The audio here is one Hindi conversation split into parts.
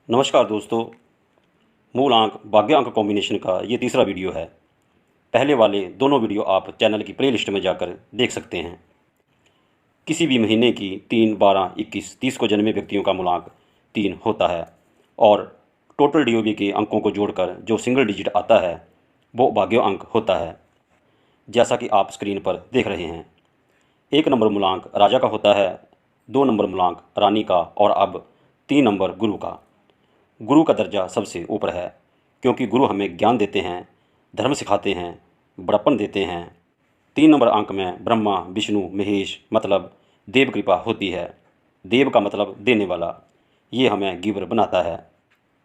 नमस्कार दोस्तों। मूल अंक भाग्य अंक कॉम्बिनेशन का ये तीसरा वीडियो है। पहले वाले दोनों वीडियो आप चैनल की प्लेलिस्ट में जाकर देख सकते हैं। किसी भी महीने की 3, 12, 21, 30 को जन्मे व्यक्तियों का मूलांक 3 होता है और टोटल डीओबी के अंकों को जोड़कर जो सिंगल डिजिट आता है वो भाग्य अंक होता है, जैसा कि आप स्क्रीन पर देख रहे हैं। 1 नंबर मूलांक राजा का होता है, 2 नंबर मूलांक रानी का और अब 3 नंबर गुरु का। गुरु का दर्जा सबसे ऊपर है, क्योंकि गुरु हमें ज्ञान देते हैं, धर्म सिखाते हैं, बड़प्पन देते हैं। 3 नंबर अंक में ब्रह्मा, विष्णु, महेश मतलब देव कृपा होती है। देव का मतलब देने वाला, ये हमें गिवर बनाता है।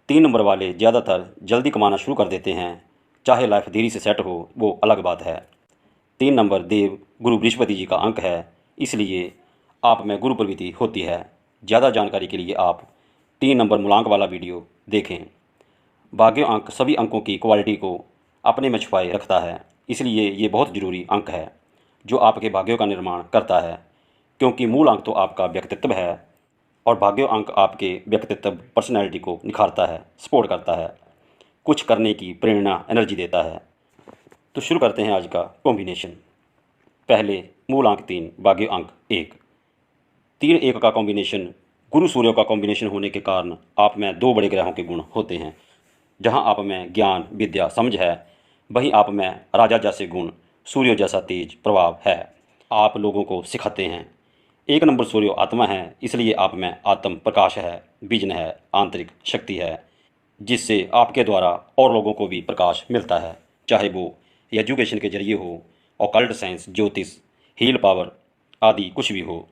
3 नंबर वाले ज़्यादातर जल्दी कमाना शुरू कर देते हैं, चाहे लाइफ देरी से सेट हो वो अलग बात है। 3 नंबर देव गुरु बृहस्पति जी का अंक है, इसलिए आप में गुरु प्रवृत्ति होती है। ज़्यादा जानकारी के लिए आप 3 नंबर मूलांक वाला वीडियो देखें। भाग्य अंक सभी अंकों की क्वालिटी को अपने में छुपाए रखता है, इसलिए ये बहुत ज़रूरी अंक है जो आपके भाग्यों का निर्माण करता है। क्योंकि मूल अंक तो आपका व्यक्तित्व है और भाग्य अंक आपके व्यक्तित्व पर्सनैलिटी को निखारता है, सपोर्ट करता है, कुछ करने की प्रेरणा, एनर्जी देता है। तो शुरू करते हैं आज का कॉम्बिनेशन। पहले मूल अंक 3, भाग्य अंक 1। 3 1 का कॉम्बिनेशन गुरु सूर्य का कॉम्बिनेशन होने के कारण आप में 2 बड़े ग्रहों के गुण होते हैं। जहां आप में ज्ञान, विद्या, समझ है, वहीं आप में राजा जैसे गुण, सूर्य जैसा तेज प्रभाव है। आप लोगों को सिखाते हैं। 1 नंबर सूर्य आत्मा है, इसलिए आप में आत्म प्रकाश है, विजन है, आंतरिक शक्ति है, जिससे आपके द्वारा और लोगों को भी प्रकाश मिलता है, चाहे वो एजुकेशन के जरिए हो, ऑकल्ट साइंस, ज्योतिष, हील पावर आदि कुछ भी हो।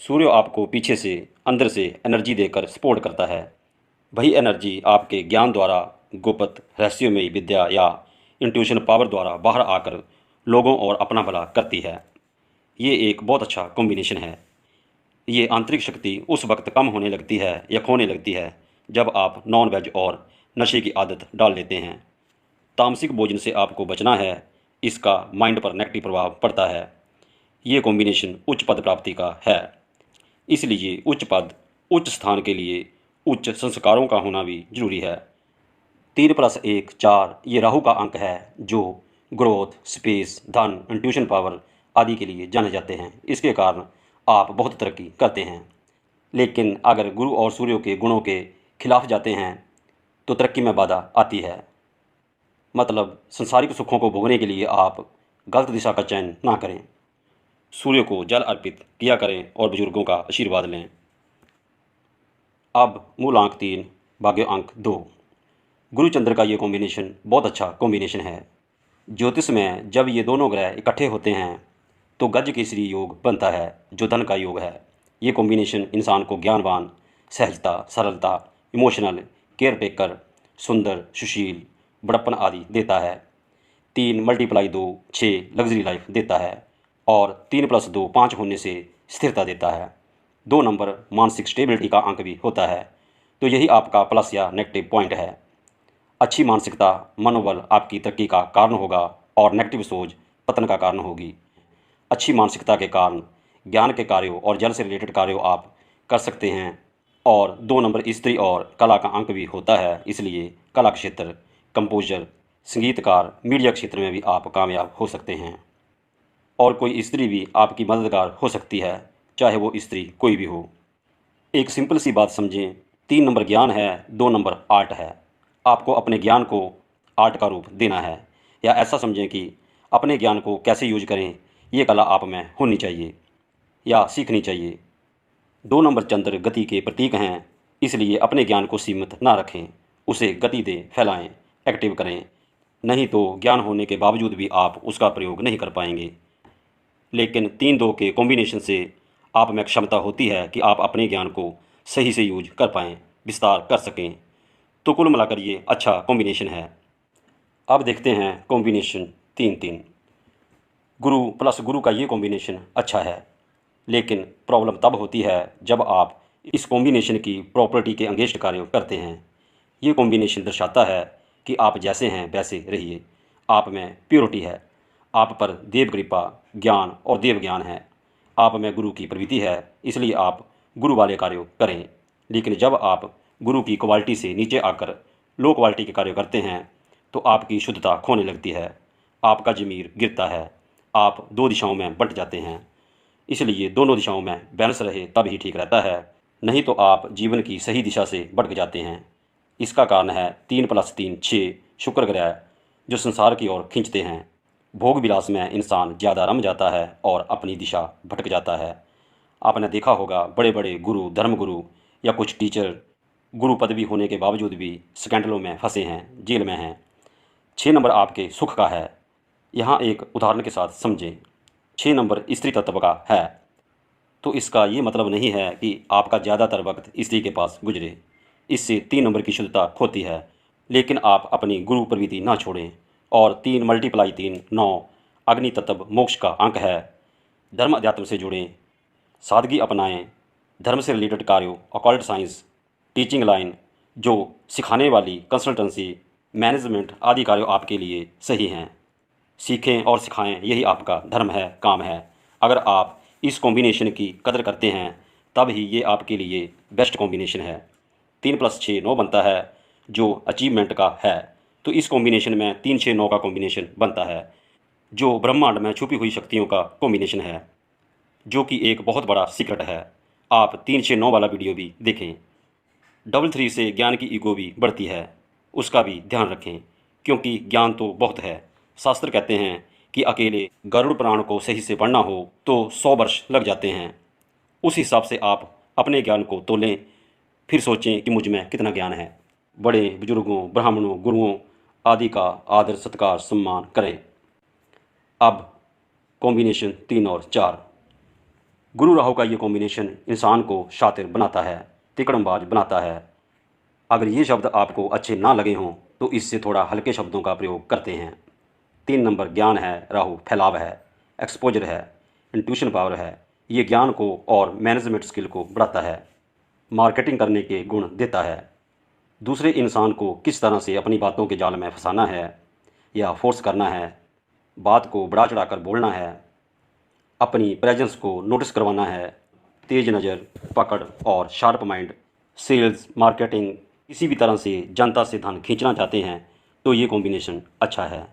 सूर्य आपको पीछे से अंदर से एनर्जी देकर सपोर्ट करता है। वही एनर्जी आपके ज्ञान द्वारा, गुप्त रहस्यमयी विद्या या इंट्यूशन पावर द्वारा बाहर आकर लोगों और अपना भला करती है। ये एक बहुत अच्छा कॉम्बिनेशन है। ये आंतरिक शक्ति उस वक्त कम होने लगती है या खोने लगती है जब आप नॉन वेज और नशे की आदत डाल लेते हैं। तामसिक भोजन से आपको बचना है, इसका माइंड पर नेगेटिव प्रभाव पड़ता है। ये कॉम्बिनेशन उच्च पद प्राप्ति का है, इसलिए उच्च पद, उच्च स्थान के लिए उच्च संस्कारों का होना भी जरूरी है। 3 + 1 4 ये राहु का अंक है, जो ग्रोथ, स्पेस, धन, इंट्यूशन पावर आदि के लिए जाने जाते हैं। इसके कारण आप बहुत तरक्की करते हैं। लेकिन अगर गुरु और सूर्य के गुणों के खिलाफ जाते हैं तो तरक्की में बाधा आती है। मतलब संसारिक सुखों को भोगने के लिए आप गलत दिशा का चयन ना करें। सूर्य को जल अर्पित किया करें और बुजुर्गों का आशीर्वाद लें। अब मूल अंक 3, भाग्य अंक 2। गुरु चंद्र का ये कॉम्बिनेशन बहुत अच्छा कॉम्बिनेशन है। ज्योतिष में जब ये दोनों ग्रह इकट्ठे होते हैं तो गज केसरी योग बनता है, जो धन का योग है। ये कॉम्बिनेशन इंसान को ज्ञानवान, सहजता, सरलता, इमोशनल, केयर टेकर, सुंदर, सुशील, बड़प्पन आदि देता है। 3 × 2 6 लग्जरी लाइफ देता है और 3 + 2 5 होने से स्थिरता देता है। 2 नंबर मानसिक स्टेबिलिटी का अंक भी होता है, तो यही आपका प्लस या नेगेटिव पॉइंट है। अच्छी मानसिकता, मनोबल आपकी तरक्की का कारण होगा और नेगेटिव सोच पतन का कारण होगी। अच्छी मानसिकता के कारण ज्ञान के कार्यों और जल से रिलेटेड कार्यों आप कर सकते हैं। और 2 नंबर स्त्री और कला का अंक भी होता है, इसलिए कला क्षेत्र, कंपोजर, संगीतकार, मीडिया क्षेत्र में भी आप कामयाब हो सकते हैं। और कोई स्त्री भी आपकी मददगार हो सकती है, चाहे वो स्त्री कोई भी हो। एक सिंपल सी बात समझें, 3 नंबर ज्ञान है, 2 नंबर आर्ट है। आपको अपने ज्ञान को आर्ट का रूप देना है, या ऐसा समझें कि अपने ज्ञान को कैसे यूज करें, ये कला आप में होनी चाहिए या सीखनी चाहिए। 2 नंबर चंद्र गति के प्रतीक हैं, इसलिए अपने ज्ञान को सीमित ना रखें, उसे गति दें, फैलाएं, एक्टिव करें। नहीं तो ज्ञान होने के बावजूद भी आप उसका प्रयोग नहीं कर पाएंगे। लेकिन 3 2 के कॉम्बिनेशन से आप में क्षमता होती है कि आप अपने ज्ञान को सही से यूज कर पाएँ, विस्तार कर सकें। तो कुल मिलाकर ये अच्छा कॉम्बिनेशन है। अब देखते हैं कॉम्बिनेशन 3 3। गुरु प्लस गुरु का ये कॉम्बिनेशन अच्छा है, लेकिन प्रॉब्लम तब होती है जब आप इस कॉम्बिनेशन की प्रॉपर्टी के अगेंस्ट कार्य करते हैं। ये कॉम्बिनेशन दर्शाता है कि आप जैसे हैं वैसे रहिए। आप में प्योरिटी है, आप पर देव कृपा, ज्ञान और देव ज्ञान है। आप में गुरु की प्रवृत्ति है, इसलिए आप गुरु वाले कार्य करें। लेकिन जब आप गुरु की क्वालिटी से नीचे आकर लो क्वालिटी के कार्य करते हैं तो आपकी शुद्धता खोने लगती है, आपका ज़मीर गिरता है, आप दो दिशाओं में बंट जाते हैं। इसलिए दोनों दिशाओं में बैलेंस रहे तब ही ठीक रहता है, नहीं तो आप जीवन की सही दिशा से भटक जाते हैं। इसका कारण है 3+3 6 शुक्र ग्रह जो संसार की ओर खींचते हैं। भोग विलास में इंसान ज़्यादा रम जाता है और अपनी दिशा भटक जाता है। आपने देखा होगा बड़े बड़े गुरु, धर्मगुरु या कुछ टीचर गुरु पदवी होने के बावजूद भी स्कैंडलों में फंसे हैं, जेल में हैं। 6 नंबर आपके सुख का है। यहाँ एक उदाहरण के साथ समझें। 6 नंबर स्त्री तत्व का है, तो इसका ये मतलब नहीं है कि आपका ज़्यादातर वक्त स्त्री के पास गुजरे। इससे 3 नंबर की शुद्धता खोती है, लेकिन आप अपनी गुरु प्रवृत्ति ना छोड़ें। और 3 × 3 9 अग्नि तत्व मोक्ष का अंक है। धर्म अध्यात्म से जुड़ें, सादगी अपनाएं, धर्म से रिलेटेड कार्यों, ऑकल्ट साइंस, टीचिंग लाइन, जो सिखाने वाली कंसल्टेंसी, मैनेजमेंट आदि कार्य आपके लिए सही हैं। सीखें और सिखाएं, यही आपका धर्म है, काम है। अगर आप इस कॉम्बिनेशन की कदर करते हैं तब ही ये आपके लिए बेस्ट कॉम्बिनेशन है। 3+6 9 बनता है जो अचीवमेंट का है, तो इस कॉम्बिनेशन में 3 6 9 का कॉम्बिनेशन बनता है जो ब्रह्मांड में छुपी हुई शक्तियों का कॉम्बिनेशन है, जो कि एक बहुत बड़ा सीक्रेट है। आप 3 6 9 वाला वीडियो भी देखें। 3 से ज्ञान की ईगो भी बढ़ती है, उसका भी ध्यान रखें, क्योंकि ज्ञान तो बहुत है। शास्त्र कहते हैं कि अकेले गरुड़ पुराण को सही से पढ़ना हो तो 100 वर्ष लग जाते हैं। उस हिसाब से आप अपने ज्ञान को तोलें, फिर सोचें कि मुझ में कितना ज्ञान है। बड़े बुजुर्गों, ब्राह्मणों, गुरुओं आदि का आदर सत्कार सम्मान करें। अब कॉम्बिनेशन 3 और 4। गुरु राहु का ये कॉम्बिनेशन इंसान को शातिर बनाता है, तिकड़मबाज बनाता है। अगर ये शब्द आपको अच्छे ना लगे हों तो इससे थोड़ा हल्के शब्दों का प्रयोग करते हैं। 3 नंबर ज्ञान है, राहु फैलाव है, एक्सपोजर है, इंट्यूशन पावर है। ये ज्ञान को और मैनेजमेंट स्किल को बढ़ाता है, मार्केटिंग करने के गुण देता है। दूसरे इंसान को किस तरह से अपनी बातों के जाल में फंसाना है या फोर्स करना है, बात को बढ़ा चढ़ाकर बोलना है, अपनी प्रेजेंस को नोटिस करवाना है, तेज नज़र, पकड़ और शार्प माइंड, सेल्स, मार्केटिंग, किसी भी तरह से जनता से धन खींचना चाहते हैं तो ये कॉम्बिनेशन अच्छा है।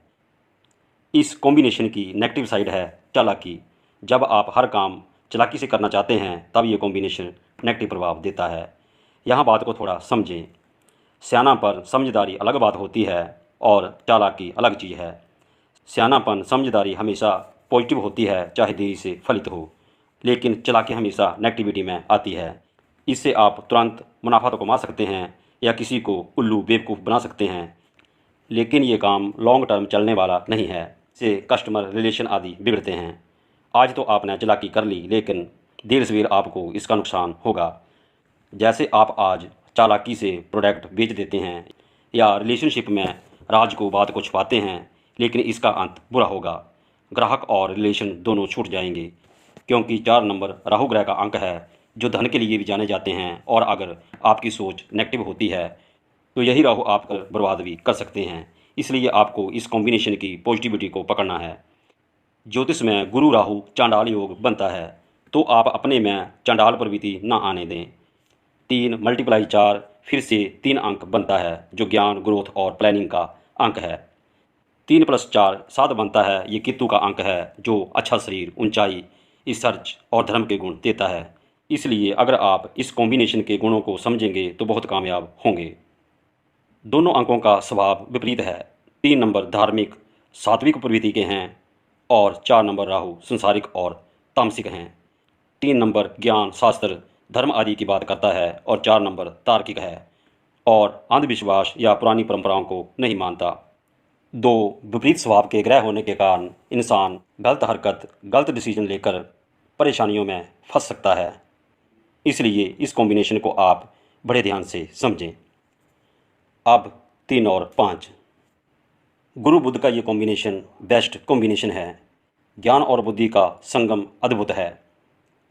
इस कॉम्बिनेशन की नेगेटिव साइड है चालाकी। जब आप हर काम चालाकी से करना चाहते हैं तब ये कॉम्बिनेशन नेगेटिव प्रभाव देता है। यहाँ बात को थोड़ा समझें। सियानापन, समझदारी अलग बात होती है और चालाकी अलग चीज़ है। सियानापन, समझदारी हमेशा पॉजिटिव होती है, चाहे देरी से फलित हो, लेकिन चालाकी हमेशा नेगेटिविटी में आती है। इससे आप तुरंत मुनाफा तो कमा सकते हैं या किसी को उल्लू बेवकूफ़ बना सकते हैं, लेकिन ये काम लॉन्ग टर्म चलने वाला नहीं है। से कस्टमर रिलेशन आदि बिगड़ते हैं। आज तो आपने चालाकी कर ली, लेकिन देर सवेर आपको इसका नुकसान होगा। जैसे आप आज चालाकी से प्रोडक्ट बेच देते हैं या रिलेशनशिप में राज को बात को छुपाते हैं, लेकिन इसका अंत बुरा होगा। ग्राहक और रिलेशन दोनों छूट जाएंगे, क्योंकि 4 नंबर राहु ग्रह का अंक है जो धन के लिए भी जाने जाते हैं। और अगर आपकी सोच नेगेटिव होती है तो यही राहु आपको बर्बाद भी कर सकते हैं। इसलिए आपको इस कॉम्बिनेशन की पॉजिटिविटी को पकड़ना है। ज्योतिष में गुरु राहु चांडाल योग बनता है, तो आप अपने में चांडाल प्रवृत्ति ना आने दें। 3 × 4 फिर से 3 अंक बनता है जो ज्ञान, ग्रोथ और प्लानिंग का अंक है। 3+4 7 बनता है, ये केतु का अंक है जो अच्छा शरीर, ऊंचाई, रिसर्च और धर्म के गुण देता है। इसलिए अगर आप इस कॉम्बिनेशन के गुणों को समझेंगे तो बहुत कामयाब होंगे। दोनों अंकों का स्वभाव विपरीत है। 3 नंबर धार्मिक, सात्विक प्रवृत्ति के हैं और 4 नंबर राहु संसारिक और तामसिक हैं। 3 नंबर ज्ञान, शास्त्र, धर्म आदि की बात करता है और 4 नंबर तार्किक है और अंधविश्वास या पुरानी परंपराओं को नहीं मानता। दो विपरीत स्वभाव के ग्रह होने के कारण इंसान गलत हरकत, गलत डिसीजन लेकर परेशानियों में फंस सकता है। इसलिए इस कॉम्बिनेशन को आप बड़े ध्यान से समझें। अब 3 और 5। गुरु बुध का ये कॉम्बिनेशन बेस्ट कॉम्बिनेशन है। ज्ञान और बुद्धि का संगम अद्भुत है।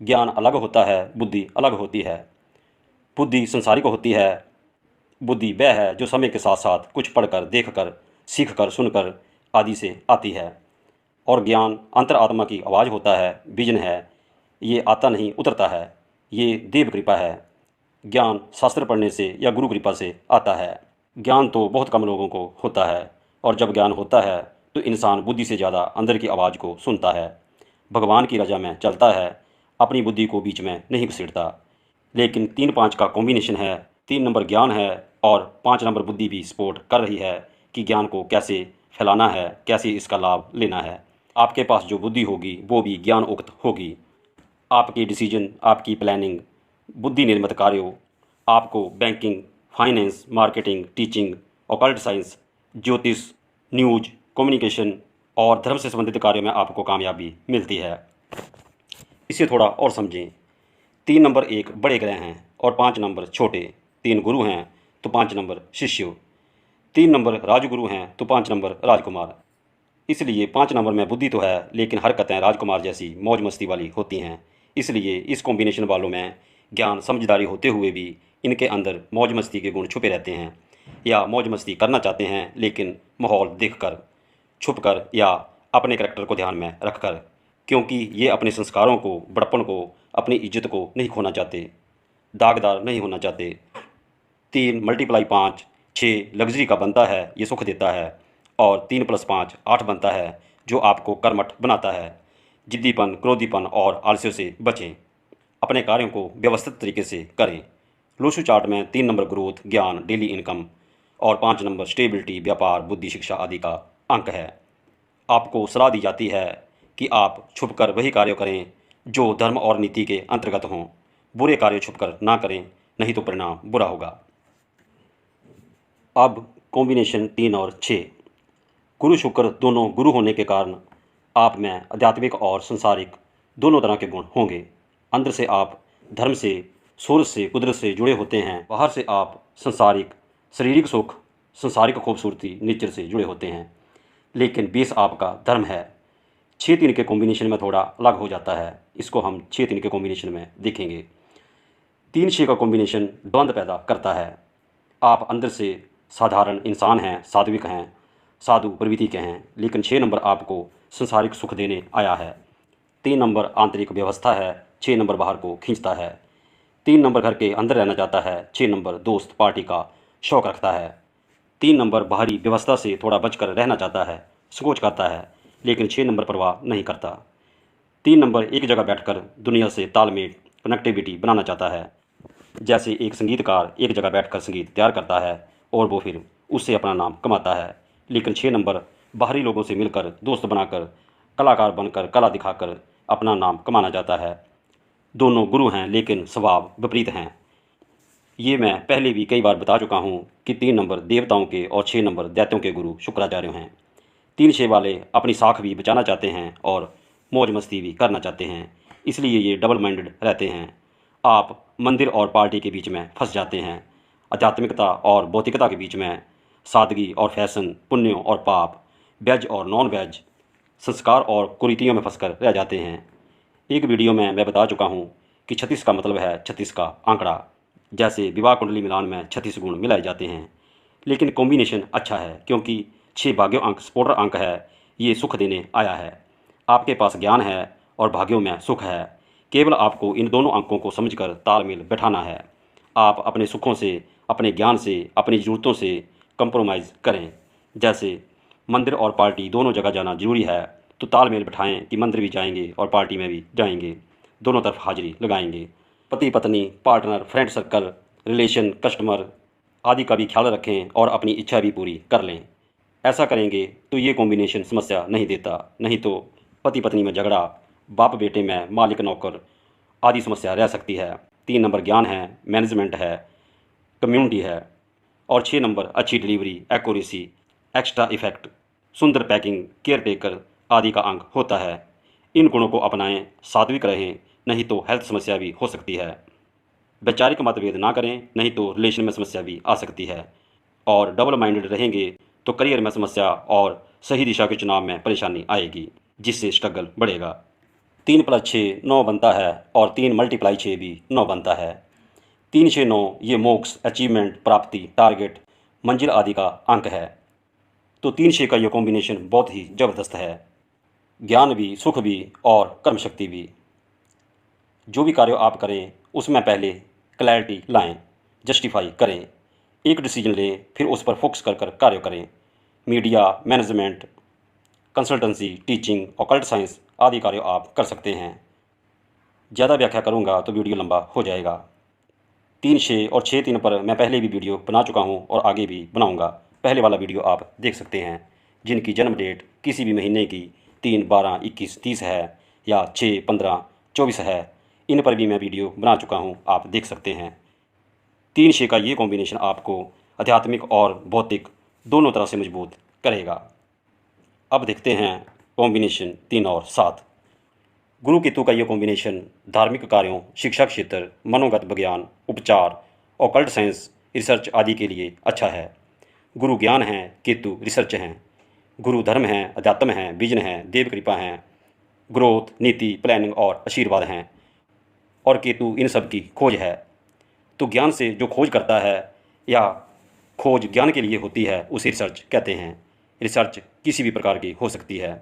ज्ञान अलग होता है, बुद्धि अलग होती है। बुद्धि संसारिक होती है। बुद्धि वह है जो समय के साथ साथ कुछ पढ़कर, देखकर, सीखकर, सुनकर आदि से आती है। और ज्ञान अंतरात्मा की आवाज़ होता है, विजन है। ये आता नहीं उतरता है, ये देव कृपा है। ज्ञान शास्त्र पढ़ने से या गुरु कृपा से आता है। ज्ञान तो बहुत कम लोगों को होता है, और जब ज्ञान होता है तो इंसान बुद्धि से ज़्यादा अंदर की आवाज़ को सुनता है, भगवान की रजा में चलता है, अपनी बुद्धि को बीच में नहीं घसीटता। लेकिन 3-5 का कॉम्बिनेशन है, 3 नंबर ज्ञान है और 5 नंबर बुद्धि भी सपोर्ट कर रही है कि ज्ञान को कैसे फैलाना है, कैसे इसका लाभ लेना है। आपके पास जो बुद्धि होगी वो भी ज्ञान उक्त होगी। आपकी डिसीजन, आपकी प्लानिंग, बुद्धि निर्मित कार्यों, आपको banking, finance, marketing, teaching, occult science, ज्योतिष, न्यूज, कम्युनिकेशन और धर्म से संबंधित कार्यों में आपको कामयाबी मिलती है। इसे थोड़ा और समझें। 3 नंबर एक बड़े ग्रह हैं और 5 नंबर छोटे। 3 गुरु हैं तो 5 नंबर शिष्य। 3 नंबर राजगुरु हैं तो 5 नंबर राजकुमार। इसलिए 5 नंबर में बुद्धि तो है, लेकिन हरकतें राजकुमार जैसी मौज मस्ती वाली होती हैं। इसलिए इस कॉम्बिनेशन वालों में ज्ञान समझदारी होते हुए भी इनके अंदर मौज मस्ती के गुण छुपे रहते हैं, या मौज मस्ती करना चाहते हैं लेकिन माहौल देखकर, छुपकर या अपने करैक्टर को ध्यान में रखकर, क्योंकि ये अपने संस्कारों को, बड़प्पन को, अपनी इज्जत को नहीं खोना चाहते, दागदार नहीं होना चाहते। 3 × 5 6 लग्जरी का बनता है, ये सुख देता है। और 3 + 5 8 बनता है, जो आपको कर्मठ बनाता है। जिद्दीपन, क्रोधीपन और आलस्य से बचें। अपने कार्यों को व्यवस्थित तरीके से करें। लोशु चार्ट में 3 नंबर ग्रोथ, ज्ञान, डेली इनकम और 5 नंबर स्टेबिलिटी, व्यापार, बुद्धि, शिक्षा आदि का अंक है। आपको सलाह दी जाती है कि आप छुपकर वही कार्य करें जो धर्म और नीति के अंतर्गत हों। बुरे कार्य छुपकर ना करें, नहीं तो परिणाम बुरा होगा। अब कॉम्बिनेशन 3 और 6। गुरु शुक्र दोनों गुरु होने के कारण आप में आध्यात्मिक और संसारिक दोनों तरह के गुण होंगे। अंदर से आप धर्म से, सूरज से, कुदरत से जुड़े होते हैं। बाहर से आप संसारिक, शारीरिक सुख, संसारिक खूबसूरती, नेचर से जुड़े होते हैं। लेकिन बेस आपका धर्म है। 6-3 के कॉम्बिनेशन में थोड़ा अलग हो जाता है। इसको हम 6-3 के कॉम्बिनेशन में देखेंगे। 3-6 का कॉम्बिनेशन द्वंद्व पैदा करता है। आप अंदर से साधारण इंसान हैं, सात्विक हैं, साधु प्रवृत्ति के हैं, लेकिन 6 नंबर आपको संसारिक सुख देने आया है। 3 नंबर आंतरिक व्यवस्था है, 6 नंबर बाहर को खींचता है। 3 नंबर घर के अंदर रहना चाहता है, 6 नंबर दोस्त पार्टी का शौक रखता है। 3 नंबर बाहरी व्यवस्था से थोड़ा बचकर रहना चाहता है, संकोच करता है, लेकिन 6 नंबर परवाह नहीं करता। 3 नंबर एक जगह बैठकर दुनिया से तालमेल, कनेक्टिविटी बनाना चाहता है। जैसे एक संगीतकार एक जगह बैठकर संगीत तैयार करता है और वो फिर उससे अपना नाम कमाता है। लेकिन 6 नंबर बाहरी लोगों से मिलकर, दोस्त बनाकर, कलाकार बनकर, कला दिखाकर अपना नाम कमाना चाहता है। दोनों गुरु हैं लेकिन स्वभाव विपरीत हैं। ये मैं पहले भी कई बार बता चुका हूँ कि 3 नंबर देवताओं के और 6 नंबर दैत्यों के गुरु शुक्राचार्य हैं। 3-6 वाले अपनी साख भी बचाना चाहते हैं और मौज मस्ती भी करना चाहते हैं, इसलिए ये डबल माइंडेड रहते हैं। आप मंदिर और पार्टी के बीच में फंस जाते हैं, आध्यात्मिकता और भौतिकता के बीच में, सादगी और फैशन, पुण्यों और पाप, वेज और नॉन वेज, संस्कार और कुरीतियों में फंसकर रह जाते हैं। एक वीडियो में मैं बता चुका हूँ कि 36 का मतलब है 36 का आंकड़ा। जैसे विवाह कुंडली मिलान में 36 गुण मिलाए जाते हैं। लेकिन कॉम्बिनेशन अच्छा है क्योंकि 6 भाग्यों अंक सपोर्टर अंक है, ये सुख देने आया है। आपके पास ज्ञान है और भाग्यों में सुख है। केवल आपको इन दोनों अंकों को समझकर तालमेल बैठाना है। आप अपने सुखों से, अपने ज्ञान से, अपनी ज़रूरतों से कंप्रोमाइज़ करें। जैसे मंदिर और पार्टी दोनों जगह जाना जरूरी है, तो तालमेल बिठाएं कि मंदिर भी जाएंगे और पार्टी में भी जाएंगे, दोनों तरफ हाजिरी लगाएंगे। पति पत्नी, partner, friend circle, relation, customer आदि का भी ख्याल रखें और अपनी इच्छा भी पूरी कर लें। ऐसा करेंगे तो ये कॉम्बिनेशन समस्या नहीं देता, नहीं तो पति पत्नी में झगड़ा, बाप बेटे में, मालिक नौकर आदि समस्या रह सकती है। 3 नंबर ज्ञान है, मैनेजमेंट है, कम्युनिटी है और 6 नंबर अच्छी डिलीवरी, एक्यूरेसी, एक्स्ट्रा इफेक्ट, सुंदर पैकिंग, केयर टेकर आदि का अंक होता है। इन गुणों को अपनाएं, सात्विक रहें, नहीं तो हेल्थ समस्या भी हो सकती है। वैचारिक मतभेद ना करें, नहीं तो रिलेशन में समस्या भी आ सकती है। और डबल माइंडेड रहेंगे तो करियर में समस्या और सही दिशा के चुनाव में परेशानी आएगी, जिससे स्ट्रगल बढ़ेगा। 3 + 6 9 बनता है और 3 × 6 भी 9 बनता है। 3-6-9 ये मोक्ष, अचीवमेंट, प्राप्ति, टारगेट, मंजिल आदि का अंक है। तो 3-6 का ये कॉम्बिनेशन बहुत ही ज़बरदस्त है। ज्ञान भी, सुख भी और कर्म शक्ति भी। जो भी कार्य आप करें उसमें पहले क्लैरिटी लाएं, जस्टिफाई करें, एक डिसीजन लें, फिर उस पर फोकस कर कार्य करें। Media, management, consultancy, teaching, occult science आदि कार्य आप कर सकते हैं। ज़्यादा व्याख्या करूँगा तो वीडियो लंबा हो जाएगा। 3-6 और 6-3 पर मैं पहले भी वीडियो बना चुका हूँ और आगे भी बनाऊँगा। पहले वाला वीडियो आप देख सकते हैं। जिनकी जन्म डेट किसी भी महीने की 3, 12, 21, 30 है या 6, 15, 24 है, इन पर भी मैं वीडियो बना चुका हूँ, आप देख सकते हैं। 3-6 का ये कॉम्बिनेशन आपको आध्यात्मिक और भौतिक दोनों तरह से मजबूत करेगा। अब देखते हैं कॉम्बिनेशन 3 और 7। गुरु केतु का ये कॉम्बिनेशन धार्मिक कार्यों, शिक्षा क्षेत्र, मनोगत विज्ञान, उपचार, ऑकल्ट साइंस, रिसर्च आदि के लिए अच्छा है। गुरु ज्ञान है, केतु रिसर्च हैं। गुरु धर्म है, अध्यात्म है, विजन है, देव कृपा हैं, ग्रोथ, नीति, प्लानिंग और आशीर्वाद हैं। और केतु इन सब की खोज है। तो ज्ञान से जो खोज करता है या खोज ज्ञान के लिए होती है उसे रिसर्च कहते हैं। रिसर्च किसी भी प्रकार की हो सकती है।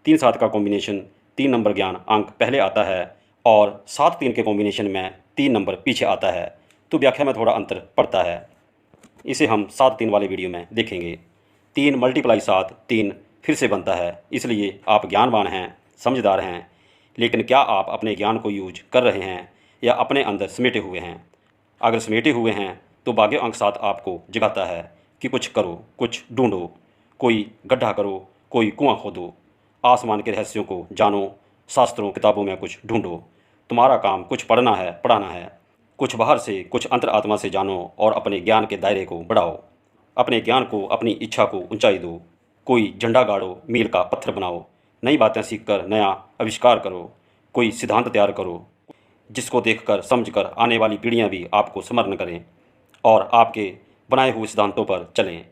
3-7 का कॉम्बिनेशन 3 नंबर ज्ञान अंक पहले आता है और 7-3 के कॉम्बिनेशन में 3 नंबर पीछे आता है, तो व्याख्या में थोड़ा अंतर पड़ता है। इसे हम 7-3 वाले वीडियो में देखेंगे। 3 × 7 3 फिर से बनता है, इसलिए आप ज्ञानवान हैं, समझदार हैं, लेकिन क्या आप अपने ज्ञान को यूज कर रहे हैं या अपने अंदर समेटे हुए हैं? अगर समेटे हुए हैं तो भाग्य अंक 7 आपको जगाता है कि कुछ करो, कुछ ढूंढो, कोई गड्ढा करो, कोई कुआं खोदो, आसमान के रहस्यों को जानो, शास्त्रों किताबों में कुछ ढूंढो। तुम्हारा काम कुछ पढ़ना है, पढ़ाना है, कुछ बाहर से, कुछ अंतरात्मा से जानो और अपने ज्ञान के दायरे को बढ़ाओ। अपने ज्ञान को, अपनी इच्छा को ऊंचाई दो। कोई झंडा गाड़ो, मील का पत्थर बनाओ, नई बातें सीखकर नया आविष्कार करो, कोई सिद्धांत तैयार करो जिसको देखकर समझकर आने वाली पीढ़ियां भी आपको स्मरण करें और आपके बनाए हुए सिद्धांतों पर चलें।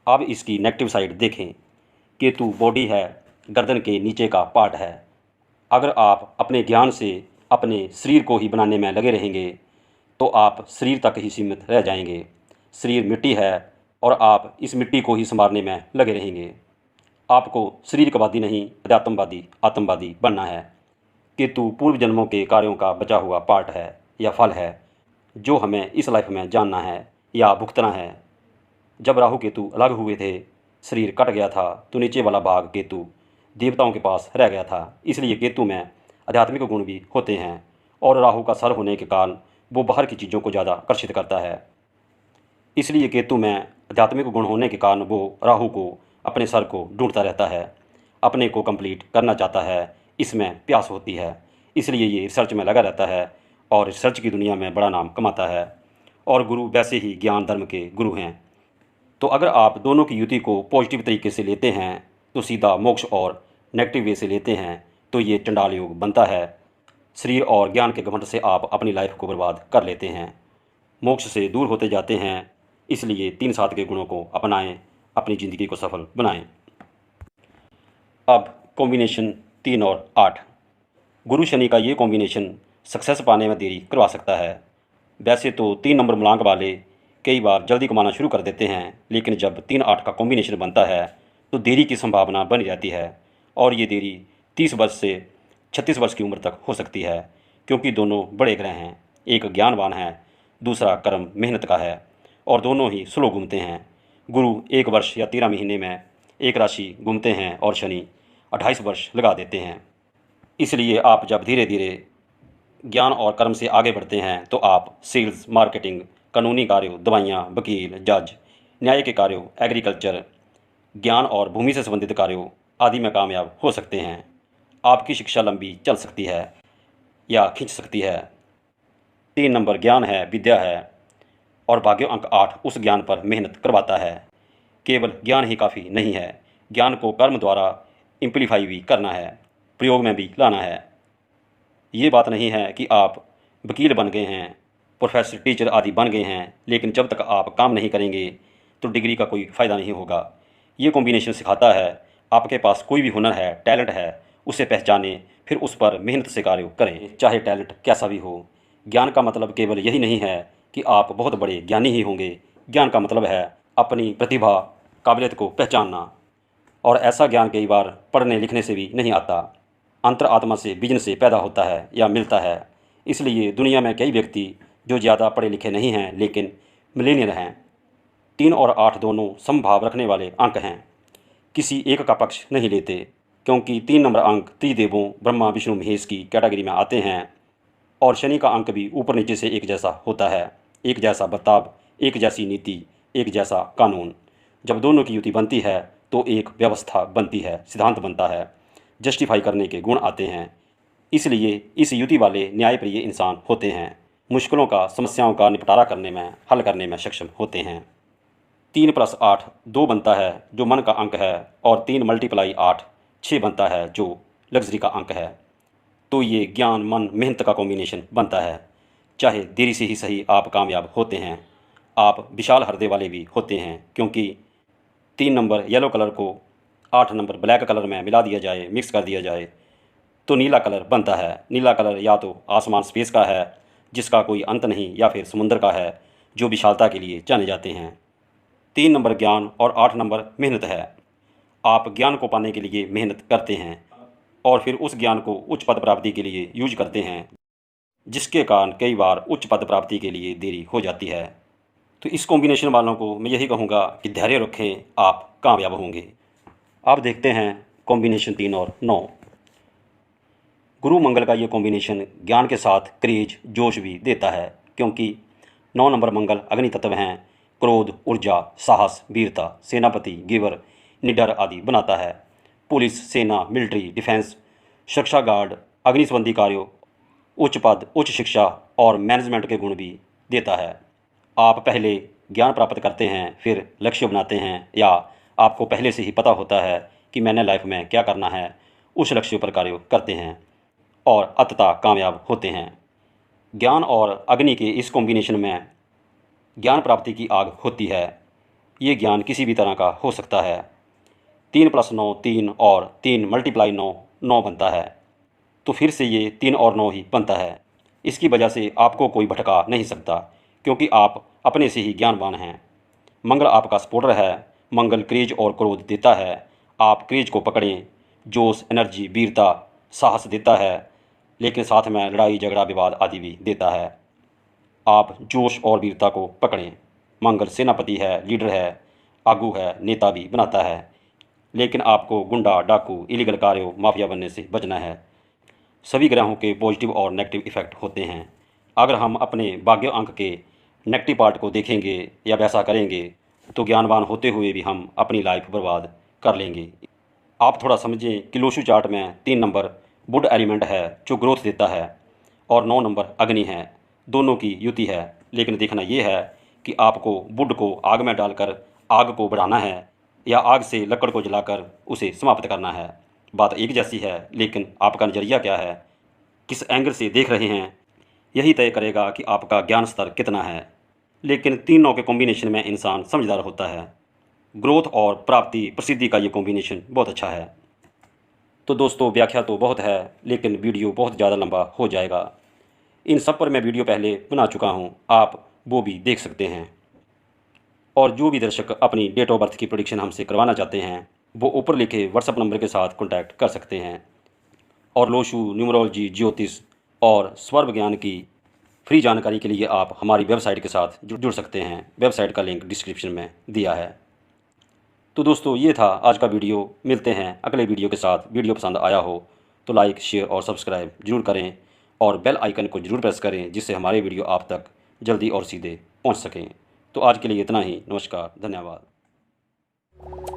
अब इसकी नेगेटिव साइड देखें। केतु बॉडी है, गर्दन के नीचे का पार्ट है। अगर आप अपने ज्ञान से अपने शरीर को ही बनाने में लगे रहेंगे तो आप शरीर तक ही सीमित रह जाएंगे। शरीर मिट्टी है और आप इस मिट्टी को ही संभालने में लगे रहेंगे। आपको शरीरवादी नहीं, अध्यात्मवादी, आत्मवादी बनना है। केतु पूर्व जन्मों के कार्यों का बचा हुआ पार्ट है या फल है जो हमें इस लाइफ में जानना है या भुगतना है। जब राहु केतु अलग हुए थे, शरीर कट गया था, तो नीचे वाला भाग केतु देवताओं के पास रह गया था। इसलिए केतु में आध्यात्मिक गुण भी होते हैं और राहु का सर होने के कारण वो बाहर की चीज़ों को ज़्यादा आकर्षित करता है। इसलिए केतु में आध्यात्मिक गुण होने के कारण वो राहु को, अपने सर को ढूंढता रहता है, अपने को कंप्लीट करना चाहता है, इसमें प्यास होती है। इसलिए ये रिसर्च में लगा रहता है और रिसर्च की दुनिया में बड़ा नाम कमाता है। और गुरु वैसे ही ज्ञान धर्म के गुरु हैं। तो अगर आप दोनों की युति को पॉजिटिव तरीके से लेते हैं तो सीधा मोक्ष, और नेगेटिव वे से लेते हैं तो ये चंडाल योग बनता है। शरीर और ज्ञान के घमंड से आप अपनी लाइफ को बर्बाद कर लेते हैं, मोक्ष से दूर होते जाते हैं। इसलिए 3-7 के गुणों को अपनाएं, अपनी ज़िंदगी को सफल बनाएं। अब कॉम्बिनेशन 3 और 8। गुरु शनि का ये कॉम्बिनेशन सक्सेस पाने में देरी करवा सकता है। वैसे तो 3 नंबर मूलांक वाले कई बार जल्दी कमाना शुरू कर देते हैं, लेकिन जब 3-8 का कॉम्बिनेशन बनता है तो देरी की संभावना बनी रहती है और ये देरी 30 वर्ष से 36 वर्ष की उम्र तक हो सकती है, क्योंकि दोनों बड़े ग्रह हैं। एक ज्ञानवान है, दूसरा कर्म मेहनत का है और दोनों ही स्लो घूमते हैं। गुरु 1 वर्ष या 13 महीने में एक राशि घूमते हैं और शनि 28 वर्ष लगा देते हैं। इसलिए आप जब धीरे धीरे ज्ञान और कर्म से आगे बढ़ते हैं तो आप सेल्स, मार्केटिंग, कानूनी कार्यों, दवाइयाँ, वकील, जज, न्याय के कार्यों, एग्रीकल्चर, ज्ञान और भूमि से संबंधित कार्यों आदि में कामयाब हो सकते हैं। आपकी शिक्षा लंबी चल सकती है या खींच सकती है। 3 नंबर ज्ञान है, विद्या है और भाग्य अंक 8 उस ज्ञान पर मेहनत करवाता है। केवल ज्ञान ही काफ़ी नहीं है, ज्ञान को कर्म द्वारा इम्प्लीफाई भी करना है, प्रयोग में भी लाना है। ये बात नहीं है कि आप वकील बन गए हैं, प्रोफेसर, टीचर आदि बन गए हैं, लेकिन जब तक आप काम नहीं करेंगे तो डिग्री का कोई फ़ायदा नहीं होगा। ये कॉम्बिनेशन सिखाता है आपके पास कोई भी हुनर है, टैलेंट है, उसे पहचानें, फिर उस पर मेहनत से कार्य करें, चाहे टैलेंट कैसा भी हो। ज्ञान का मतलब केवल यही नहीं है कि आप बहुत बड़े ज्ञानी ही होंगे। ज्ञान का मतलब है अपनी प्रतिभा, काबिलियत को पहचानना। और ऐसा ज्ञान कई बार पढ़ने लिखने से भी नहीं आता, अंतर आत्मा से, विजन से पैदा होता है या मिलता है। इसलिए दुनिया में कई व्यक्ति जो ज़्यादा पढ़े लिखे नहीं हैं लेकिन मिलेनियर हैं। 3 और 8 दोनों समभाव रखने वाले अंक हैं। किसी एक का पक्ष नहीं लेते, क्योंकि 3 नंबर अंक त्रिदेवों ब्रह्मा विष्णु महेश की कैटेगरी में आते हैं। और शनि का अंक भी ऊपर नीचे से एक जैसा होता है, एक जैसा बर्ताव, एक जैसी नीति, एक जैसा कानून। जब दोनों की युति बनती है तो एक व्यवस्था बनती है, सिद्धांत बनता है, जस्टिफाई करने के गुण आते हैं। इसलिए इस युति वाले न्यायप्रिय इंसान होते हैं, मुश्किलों का, समस्याओं का निपटारा करने में, हल करने में सक्षम होते हैं। 3 + 8 2 बनता है, जो मन का अंक है, और 3 × 8 6 बनता है, जो लग्जरी का अंक है। तो ये ज्ञान, मन, मेहनत का कॉम्बिनेशन बनता है। चाहे देरी से ही सही आप कामयाब होते हैं। आप विशाल हृदय वाले भी होते हैं, क्योंकि 3 नंबर येलो कलर को 8 नंबर ब्लैक कलर में मिला दिया जाए, मिक्स कर दिया जाए, तो नीला कलर बनता है। नीला कलर या तो आसमान स्पेस का है, जिसका कोई अंत नहीं, या फिर समुद्र का है, जो विशालता के लिए जाने जाते हैं। 3 नंबर ज्ञान और 8 नंबर मेहनत है। आप ज्ञान को पाने के लिए मेहनत करते हैं और फिर उस ज्ञान को उच्च पद प्राप्ति के लिए यूज करते हैं, जिसके कारण कई बार उच्च पद प्राप्ति के लिए देरी हो जाती है। तो इस कॉम्बिनेशन वालों को मैं यही कहूँगा कि धैर्य रखें, आप कामयाब होंगे। आप देखते हैं कॉम्बिनेशन 3 और 9। गुरु मंगल का ये कॉम्बिनेशन ज्ञान के साथ क्रेज, जोश भी देता है, क्योंकि 9 नंबर मंगल अग्नि तत्व हैं। क्रोध, ऊर्जा, साहस, वीरता, सेनापति, गिवर, निडर आदि बनाता है। पुलिस, सेना, मिलिट्री, डिफेंस, सुरक्षा गार्ड, अग्नि संबंधी कार्यों, उच्च पद, उच्च शिक्षा और मैनेजमेंट के गुण भी देता है। आप पहले ज्ञान प्राप्त करते हैं, फिर लक्ष्य बनाते हैं, या आपको पहले से ही पता होता है कि मैंने लाइफ में क्या करना है, उस लक्ष्य पर कार्य करते हैं और अंततः कामयाब होते हैं। ज्ञान और अग्नि के इस कॉम्बिनेशन में ज्ञान प्राप्ति की आग होती है। ये ज्ञान किसी भी तरह का हो सकता है। 3 + 9 3 और 3 × 9 9 बनता है। तो फिर से ये 3 और 9 ही बनता है। इसकी वजह से आपको कोई भटका नहीं सकता, क्योंकि आप अपने से ही ज्ञानवान हैं। मंगल आपका सपोर्टर है। मंगल क्रेज और क्रोध देता है। आप क्रेज को पकड़ें, जोश, एनर्जी, वीरता, साहस देता है, लेकिन साथ में लड़ाई झगड़ा विवाद आदि भी देता है। आप जोश और वीरता को पकड़ें। मंगल सेनापति है, लीडर है, आगू है, नेता भी बनाता है, लेकिन आपको गुंडा, डाकू, इलीगल कार्यों, माफिया बनने से बचना है। सभी ग्रहों के पॉजिटिव और नेगेटिव इफेक्ट होते हैं। अगर हम अपने भाग्य अंक के नेगेटिव पार्ट को देखेंगे या वैसा करेंगे, तो ज्ञानवान होते हुए भी हम अपनी लाइफ बर्बाद कर लेंगे। आप थोड़ा समझें कि लोशु चार्ट में 3 नंबर वुड एलिमेंट है, जो ग्रोथ देता है, और 9 नंबर अग्नि है। दोनों की युति है, लेकिन देखना ये है कि आपको वुड को आग में डालकर आग को बढ़ाना है, या आग से लकड़ को जलाकर उसे समाप्त करना है। बात एक जैसी है, लेकिन आपका नज़रिया क्या है, किस एंगल से देख रहे हैं, यही तय करेगा कि आपका ज्ञान स्तर कितना है। लेकिन 3 9 के कॉम्बिनेशन में इंसान समझदार होता है। ग्रोथ और प्राप्ति, प्रसिद्धि का ये कॉम्बिनेशन बहुत अच्छा है। तो दोस्तों, व्याख्या तो बहुत है, लेकिन वीडियो बहुत ज़्यादा लंबा हो जाएगा। इन सब पर मैं वीडियो पहले बना चुका हूँ, आप वो भी देख सकते हैं। और जो भी दर्शक अपनी डेट ऑफ बर्थ की प्रेडिक्शन हमसे करवाना चाहते हैं, वो ऊपर लिखे व्हाट्सएप नंबर के साथ कॉन्टैक्ट कर सकते हैं। और लोशु, न्यूमरोलॉजी, ज्योतिष और स्वर विज्ञान की फ्री जानकारी के लिए आप हमारी वेबसाइट के साथ जुड़ सकते हैं। वेबसाइट का लिंक डिस्क्रिप्शन में दिया है। तो दोस्तों, ये था आज का वीडियो। मिलते हैं अगले वीडियो के साथ। वीडियो पसंद आया हो तो लाइक, शेयर और सब्सक्राइब जरूर करें, और बेल आइकन को जरूर प्रेस करें, जिससे हमारे वीडियो आप तक जल्दी और सीधे पहुंच सकें। तो आज के लिए इतना ही। नमस्कार, धन्यवाद।